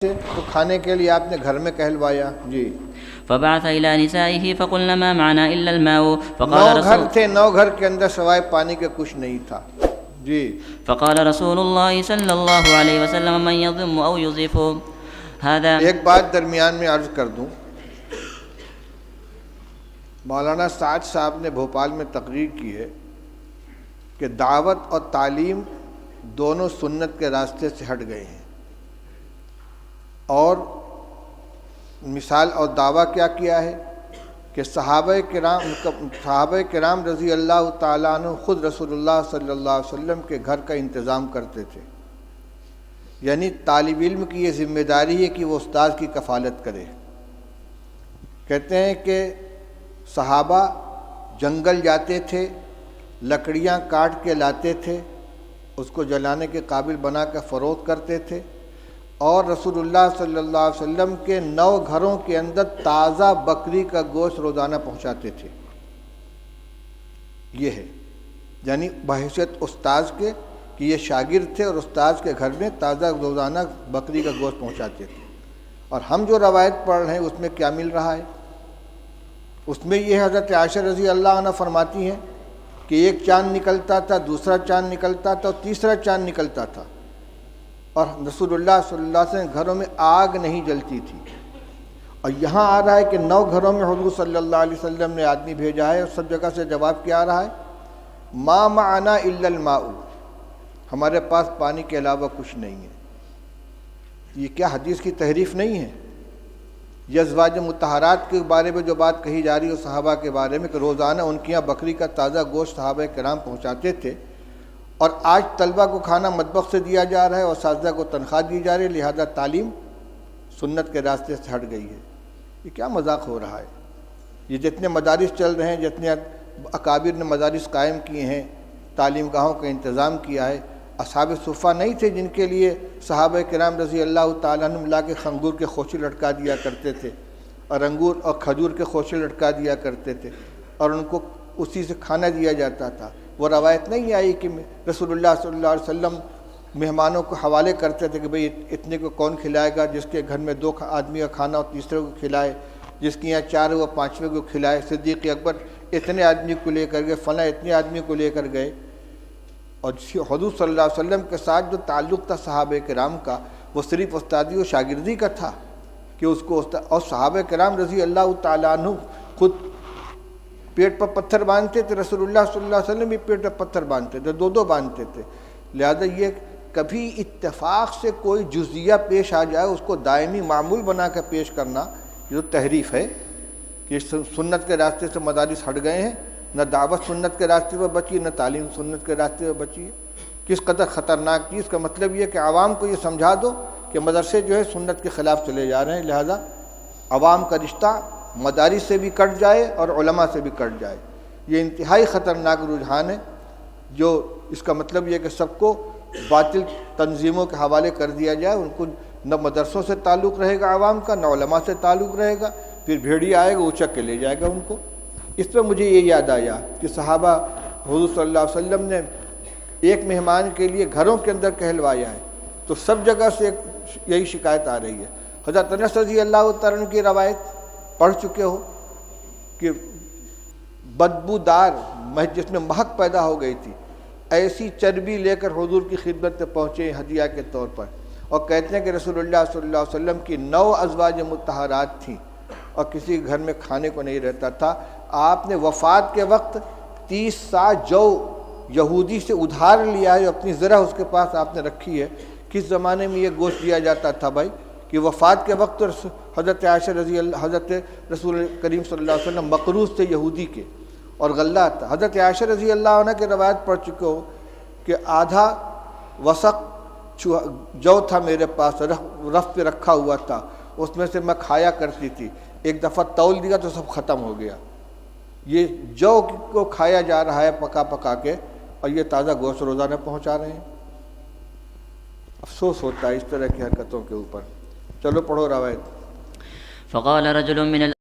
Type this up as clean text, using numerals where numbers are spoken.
تو کھانے کے لیے آپ نے گھر میں کہلوایا. جی. فبعث إلى نسائه فقلن ما معنا إلا الماء فقال 9 گھر رسول تھے، 9 گھر کے اندر سوائے پانی کے کچھ نہیں تھا. جی. فقال رسول الله صلى الله عليه وسلم من يضم أو يضيف هذا. ایک بات درمیان میں عرض کر دوں، مولانا سعد صاحب نے بھوپال میں تقریر کی ہے کہ دعوت اور تعلیم دونوں سنت کے راستے سے ہٹ گئے ہیں، اور مثال اور دعویٰ کیا کیا ہے کہ صحابہ کرام رضی اللہ تعالیٰ عنہ خود رسول اللہ صلی اللہ علیہ وسلم کے گھر کا انتظام کرتے تھے. یعنی طالب علم کی یہ ذمہ داری ہے کہ وہ استاد کی کفالت کرے. کہتے ہیں کہ صحابہ جنگل جاتے تھے، لکڑیاں کاٹ کے لاتے تھے، اس کو جلانے کے قابل بنا کر فروخت کرتے تھے، اور رسول اللہ صلی اللہ علیہ وسلم کے 9 گھروں کے اندر تازہ بکری کا گوشت روزانہ پہنچاتے تھے. یہ ہے یعنی بحیثیت استاذ کے کہ یہ شاگرد تھے اور استاذ کے گھر میں تازہ روزانہ بکری کا گوشت پہنچاتے تھے. اور ہم جو روایت پڑھ رہے ہیں اس میں کیا مل رہا ہے؟ اس میں یہ حضرت عائشہ رضی اللہ عنہ فرماتی ہیں کہ ایک چاند نکلتا تھا، دوسرا چاند نکلتا تھا، اور تیسرا چاند نکلتا تھا، اور رسول اللہ صلی اللہ علیہ وسلم گھروں میں آگ نہیں جلتی تھی. اور یہاں آ رہا ہے کہ 9 گھروں میں حضور صلی اللہ علیہ وسلم نے آدمی بھیجا ہے، اور سب جگہ سے جواب کیا آ رہا ہے؟ ما معنا الا الماء، ہمارے پاس پانی کے علاوہ کچھ نہیں ہے. یہ کیا حدیث کی تحریف نہیں ہے؟ یہ ازواج مطہرات کے بارے میں جو بات کہی جا رہی ہے صحابہ کے بارے میں کہ روزانہ ان کے یہاں بکری کا تازہ گوشت صحابہ کرام پہنچاتے تھے، اور آج طلبہ کو کھانا مطبخ سے دیا جا رہا ہے اور اساتذہ کو تنخواہ دی جا رہی ہے، لہذا تعلیم سنت کے راستے سے ہٹ گئی ہے. یہ کیا مذاق ہو رہا ہے؟ یہ جتنے مدارس چل رہے ہیں، جتنے اکابر نے مدارس قائم کیے ہیں، تعلیم گاہوں کا انتظام کیا ہے، اصحاب صفہ نہیں تھے جن کے لیے صحابہ کرام رضی اللہ تعالیٰ عنہ لا کے انگور کے خوشے لٹکا دیا کرتے تھے، اور انگور اور کھجور کے خوشے لٹکا دیا کرتے تھے، اور ان کو اسی سے کھانا دیا جاتا تھا. وہ روایت نہیں آئی کہ رسول اللہ صلی اللہ علیہ وسلم مہمانوں کو حوالے کرتے تھے کہ بھئی اتنے کو کون کھلائے گا، جس کے گھر میں 2 آدمی کا کھانا ہو تیسرے کو کھلائے، جس کے یہاں 4 وہ 5ویں کو کھلائے. صدیق اکبر اتنے آدمی کو لے کر گئے، فلاں اتنے آدمی کو لے کر گئے. اور حضور صلی اللہ علیہ وسلم کے ساتھ جو تعلق تھا صحابہ کرام کا، وہ صرف استادی و شاگردی کا تھا کہ اس کو اور صحابہ کرام رضی اللہ تعالیٰ عنہ خود پیٹ پر پتھر باندھتے تھے، رسول اللہ صلی اللہ علیہ وسلم بھی پیٹ پر پتھر باندھتے تھے، 2 باندھتے تھے. لہذا یہ کبھی اتفاق سے کوئی جزیہ پیش آ جائے اس کو دائمی معمول بنا کر پیش کرنا، یہ جو تحریف ہے کہ سنت کے راستے سے مدارس ہٹ گئے ہیں. نہ دعوت سنت کے راستے پر بچی، نہ تعلیم سنت کے راستے پر بچی ہے. کس قدر خطرناک چیز کا مطلب یہ کہ عوام کو یہ سمجھا دو کہ مدرسے جو ہے سنت کے خلاف چلے جا رہے ہیں، لہذا عوام کا رشتہ مدارس سے بھی کٹ جائے اور علماء سے بھی کٹ جائے. یہ انتہائی خطرناک رجحان ہے، جو اس کا مطلب یہ کہ سب کو باطل تنظیموں کے حوالے کر دیا جائے. ان کو نہ مدرسوں سے تعلق رہے گا عوام کا، نہ علماء سے تعلق رہے گا، پھر بھیڑیا آئے گا اچک کے لے جائے گا ان کو. اس پہ مجھے یہ یاد آیا کہ صحابہ حضور صلی اللہ علیہ وسلم نے ایک مہمان کے لیے گھروں کے اندر کہلوایا ہے، تو سب جگہ سے یہی شکایت آ رہی ہے. حضرت انس رضی اللہ تعالیٰ عنہ کی روایت پڑھ چکے ہو کہ بدبودار جس میں مہک پیدا ہو گئی تھی، ایسی چربی لے کر حضور کی خدمت میں پہنچے ہدیہ کے طور پر، اور کہتے ہیں کہ رسول اللہ صلی اللہ علیہ وسلم کی 9 ازواج مطہرات تھیں اور کسی گھر میں کھانے کو نہیں رہتا تھا. آپ نے وفات کے وقت 30 سا جو یہودی سے ادھار لیا ہے، اپنی ذرا اس کے پاس آپ نے رکھی ہے. کس زمانے میں یہ گوشت دیا جاتا تھا بھائی کہ وفات کے وقت حضرت عائشہ حضرت رسول کریم صلی اللہ علیہ وسلم مقروض تھے یہودی کے، اور غلہ تھا. حضرت عائشہ رضی اللہ عنہ کی روایت پڑھ چکے ہو کہ آدھا وسق جو تھا میرے پاس، رف پہ رکھا ہوا تھا، اس میں سے میں کھایا کرتی تھی. ایک دفعہ تول دیا تو سب ختم ہو گیا. یہ جو کو کھایا جا رہا ہے پکا کے، اور یہ تازہ گوشت روزانہ پہنچا رہے ہیں. افسوس ہوتا ہے اس طرح کی حرکتوں کے اوپر. چلو پڑھو روایت. فقال رجل من